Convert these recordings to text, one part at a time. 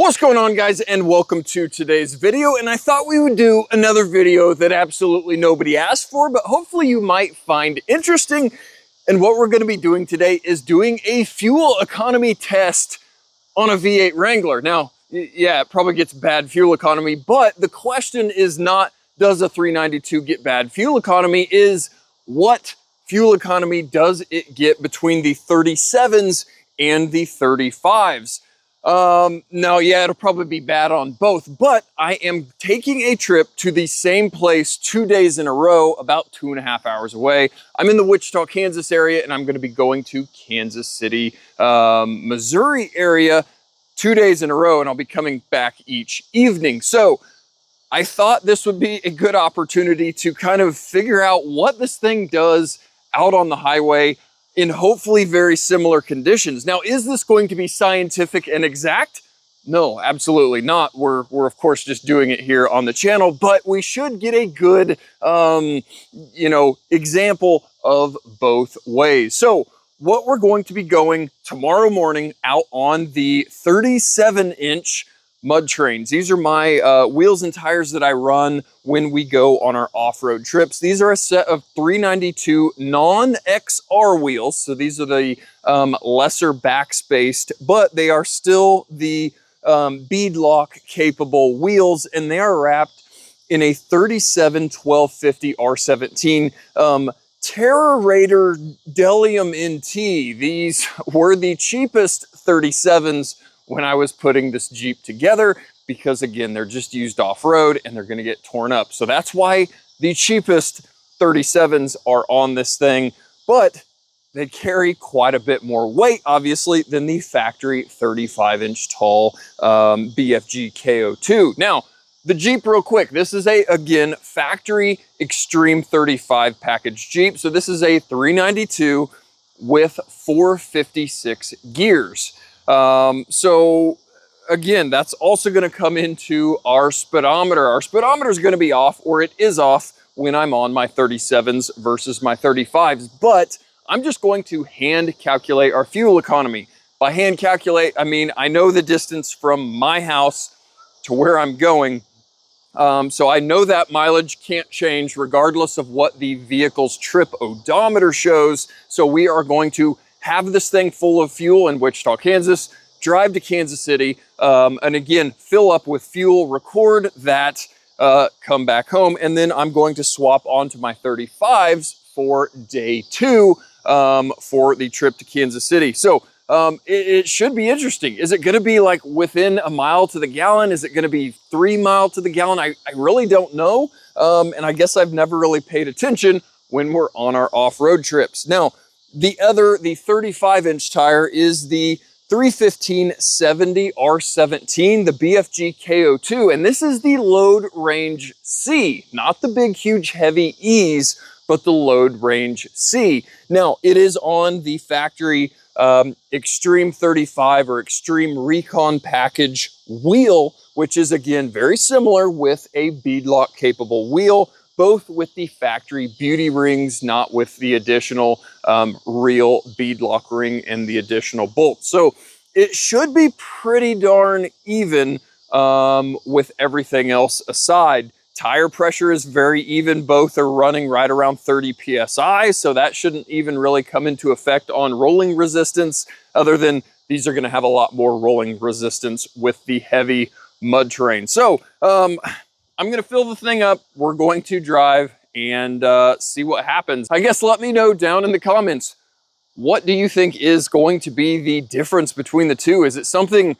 What's going on, guys, and welcome to today's video. And I thought we would do another video that absolutely nobody asked for, but hopefully you might find interesting. And what we're going to be doing today is doing a fuel economy test on a V8 Wrangler. Now, yeah, it probably gets bad fuel economy, but the question is not, does a 392 get bad fuel economy? Is what fuel economy does it get between the 37's and the 35's? Now, yeah, it'll probably be bad on both, but I am taking a trip to the same place 2 days in a row, about 2.5 hours away. I'm in the Wichita, Kansas area, and I'm going to be going to Kansas City, Missouri area 2 days in a row, and I'll be coming back each evening. So I thought this would be a good opportunity to kind of figure out what this thing does out on the highway in hopefully very similar conditions. Now, is this going to be scientific and exact? No, absolutely not. We're of course just doing it here on the channel, but we should get a good, example of both ways. So what we're going to be going tomorrow morning out on the 37-inch mud trains. These are my wheels and tires that I run when we go on our off-road trips. These are a set of 392 non-XR wheels. So these are the lesser backspaced, but they are still the beadlock capable wheels, and they are wrapped in a 37 1250 R17 Terra Raider Delium NT. These were the cheapest 37's when I was putting this Jeep together, because again, they're just used off-road and they're gonna get torn up. So that's why the cheapest 37's are on this thing, but they carry quite a bit more weight, obviously, than the factory 35-inch tall BFG KO2. Now, the Jeep real quick, this is again, factory Extreme 35 package Jeep. So this is a 392 with 456 gears. So again, that's also going to come into our speedometer. Our speedometer is going to be off, or it is off when I'm on my 37's versus my 35's, but I'm just going to hand calculate our fuel economy. By hand calculate, I mean, I know the distance from my house to where I'm going. So I know that mileage can't change regardless of what the vehicle's trip odometer shows. So we are going to have this thing full of fuel in Wichita, Kansas, drive to Kansas City, and again, fill up with fuel, record that, come back home, and then I'm going to swap onto my 35's for day 2 for the trip to Kansas City. So it should be interesting. Is it going to be like within a mile to the gallon? Is it going to be 3 miles to the gallon? I really don't know, and I guess I've never really paid attention when we're on our off-road trips. Now, the 35-inch tire is the 315/70 R17, the BFG KO2, and this is the load range C, not the big, huge, heavy E's, but the load range C. Now, it is on the factory Extreme 35 or Extreme Recon package wheel, which is again very similar with a beadlock capable wheel, both with the factory beauty rings, not with the additional real beadlock ring and the additional bolts. So it should be pretty darn even with everything else aside. Tire pressure is very even. Both are running right around 30 PSI, so that shouldn't even really come into effect on rolling resistance, other than these are gonna have a lot more rolling resistance with the heavy mud terrain. So I'm gonna fill the thing up. We're going to drive and see what happens. I guess let me know down in the comments, what do you think is going to be the difference between the two? Is it something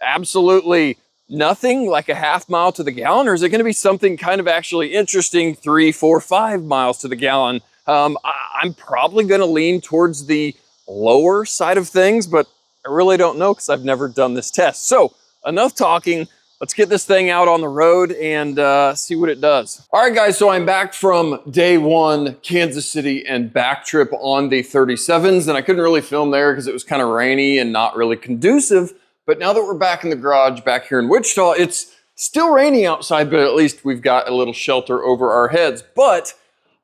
absolutely nothing, like a half mile to the gallon, or is it gonna be something kind of actually interesting, 3, 4, 5 miles to the gallon? I'm probably gonna lean towards the lower side of things, but I really don't know because I've never done this test. So enough talking. Let's get this thing out on the road and see what it does. All right, guys, so I'm back from day 1, Kansas City and back trip on the 37's, and I couldn't really film there because it was kind of rainy and not really conducive. But now that we're back in the garage back here in Wichita, it's still rainy outside, but at least we've got a little shelter over our heads. But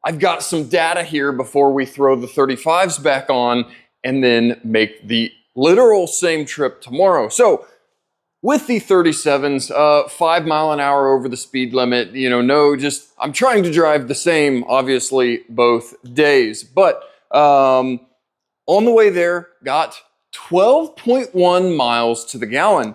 I've got some data here before we throw the 35's back on and then make the literal same trip tomorrow. So with the 37s, 5 mile an hour over the speed limit, you know, I'm trying to drive the same, obviously, both days. But on the way there, got 12.1 miles to the gallon.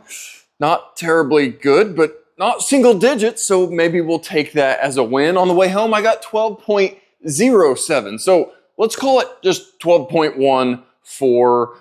Not terribly good, but not single digits, so maybe we'll take that as a win. On the way home, I got 12.07. So let's call it just 12.1 for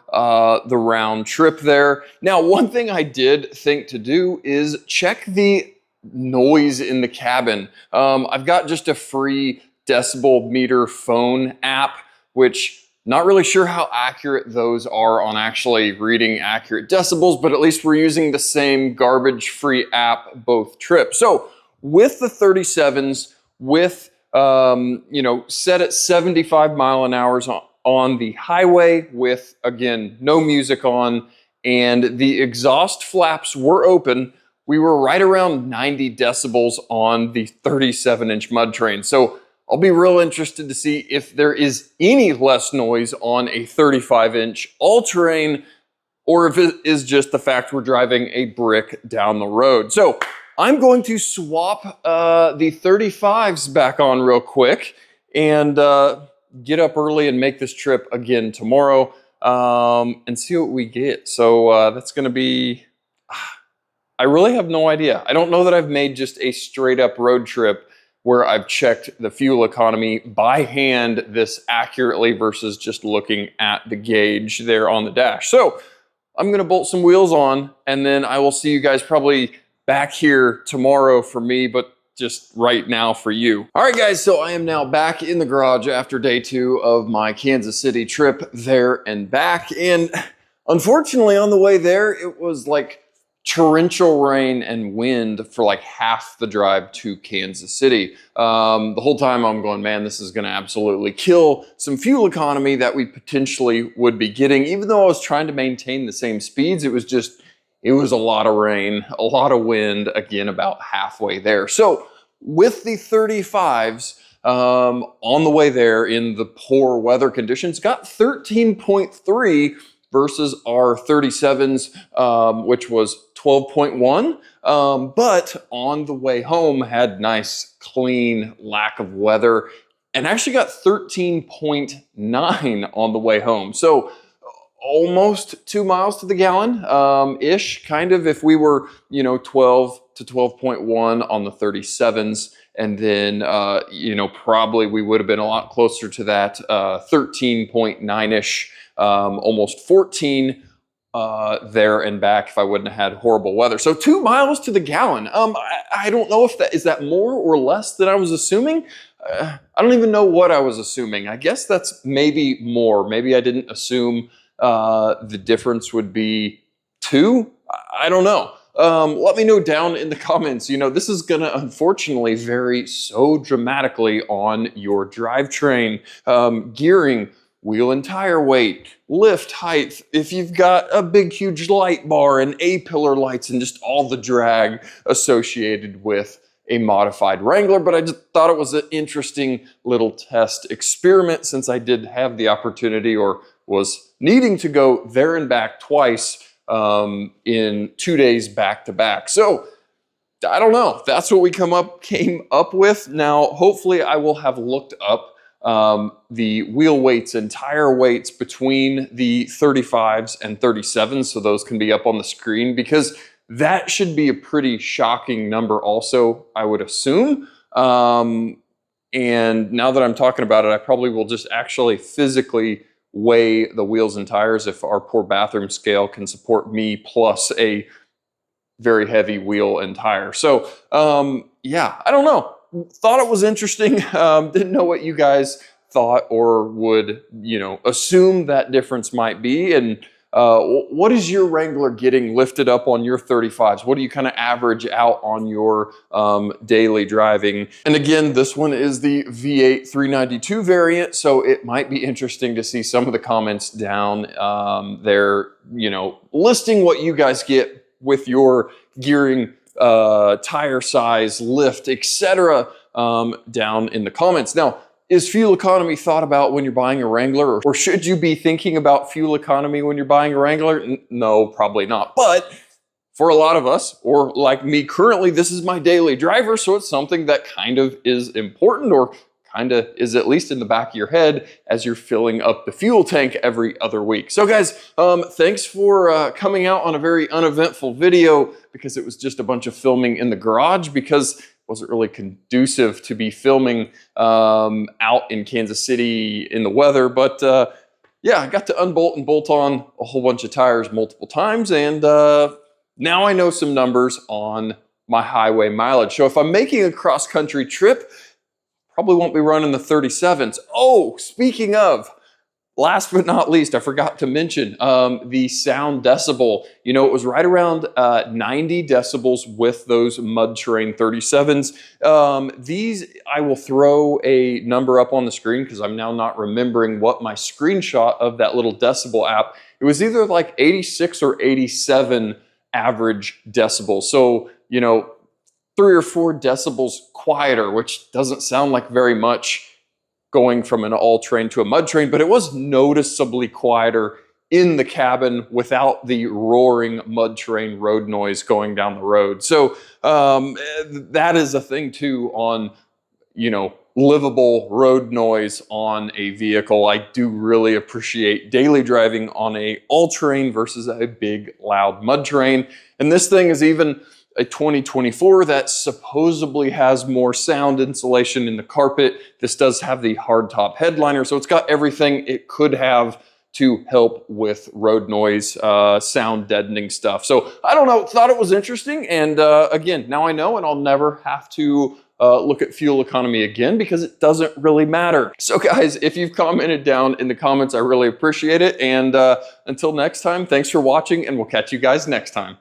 the round trip there. Now, one thing I did think to do is check the noise in the cabin. I've got just a free decibel meter phone app, which not really sure how accurate those are on actually reading accurate decibels, but at least we're using the same garbage-free app both trips. So with the 37s, with you know, set at 75 mile an hour on the highway with, again, no music on, and the exhaust flaps were open, we were right around 90 decibels on the 37-inch mud train. So I'll be real interested to see if there is any less noise on a 35-inch all-terrain, or if it is just the fact we're driving a brick down the road. So I'm going to swap the 35s back on real quick and get up early and make this trip again tomorrow and see what we get. So that's going to be, I really have no idea. I don't know that I've made just a straight up road trip where I've checked the fuel economy by hand this accurately versus just looking at the gauge there on the dash. So I'm gonna bolt some wheels on, and then I will see you guys probably back here tomorrow for me, but just right now for you. All right, guys, so I am now back in the garage after day 2 of my Kansas City trip there and back. And unfortunately, on the way there, it was like torrential rain and wind for like half the drive to Kansas City. The whole time I'm going, man, this is going to absolutely kill some fuel economy that we potentially would be getting. Even though I was trying to maintain the same speeds, it was a lot of rain, a lot of wind, again, about halfway there. So with the 35s, on the way there in the poor weather conditions, got 13.3 versus our 37s, which was 12.1, but on the way home had nice, clean lack of weather and actually got 13.9 on the way home. So almost 2 miles to the gallon, ish, kind of, if we were, you know, 12 to 12.1 on the 37s. And then, you know, probably we would have been a lot closer to that 13.9-ish, almost 14 there and back if I wouldn't have had horrible weather. So 2 miles to the gallon. I don't know if is that more or less than I was assuming. I don't even know what I was assuming. I guess that's maybe more. Maybe I didn't assume the difference would be 2. I don't know. Let me know down in the comments. You know, this is gonna unfortunately vary so dramatically on your drivetrain, gearing, wheel and tire weight, lift height, if you've got a big huge light bar and A-pillar lights and just all the drag associated with a modified Wrangler. But I just thought it was an interesting little test experiment since I did have the opportunity, or was needing to go there and back twice in 2 days back to back. So I don't know. That's what we came up with. Now, hopefully I will have looked up the wheel weights and tire weights between the 35s and 37s, so those can be up on the screen, because that should be a pretty shocking number also, I would assume. And now that I'm talking about it, I probably will just actually physically weigh the wheels and tires if our poor bathroom scale can support me plus a very heavy wheel and tire. So yeah, I don't know. Thought it was interesting. Didn't know what you guys thought or would, you know, assume that difference might be. And what is your Wrangler getting lifted up on your 35s? What do you kind of average out on your daily driving? And again, this one is the V8 392 variant, so it might be interesting to see some of the comments down there, you know, listing what you guys get with your gearing, tire size, lift, etc. Down in the comments. Now, is fuel economy thought about when you're buying a Wrangler, or should you be thinking about fuel economy when you're buying a Wrangler? No, probably not. But for a lot of us, or like me currently, this is my daily driver, so it's something that kind of is important, or kind of is at least in the back of your head as you're filling up the fuel tank every other week. So guys, thanks for coming out on a very uneventful video, because it was just a bunch of filming in the garage, because it wasn't really conducive to be filming out in Kansas City in the weather. But yeah, I got to unbolt and bolt on a whole bunch of tires multiple times, and now I know some numbers on my highway mileage. So if I'm making a cross-country trip, probably won't be running the 37's. Oh, speaking of, last but not least, I forgot to mention the sound decibel. You know, it was right around 90 decibels with those mud terrain 37's. These, I will throw a number up on the screen because I'm now not remembering what my screenshot of that little decibel app. It was either like 86 or 87 average decibels. So, you know, 3 or 4 decibels quieter, which doesn't sound like very much going from an all-terrain to a mud terrain, but it was noticeably quieter in the cabin without the roaring mud terrain road noise going down the road. So that is a thing too on, you know, livable road noise on a vehicle. I do really appreciate daily driving on a all-terrain versus a big loud mud terrain. And this thing is even a 2024 that supposedly has more sound insulation in the carpet. This does have the hardtop headliner, so it's got everything it could have to help with road noise, sound deadening stuff. So I don't know, thought it was interesting. And again, now I know, and I'll never have to look at fuel economy again, because it doesn't really matter. So guys, if you've commented down in the comments, I really appreciate it. And until next time, thanks for watching, and we'll catch you guys next time.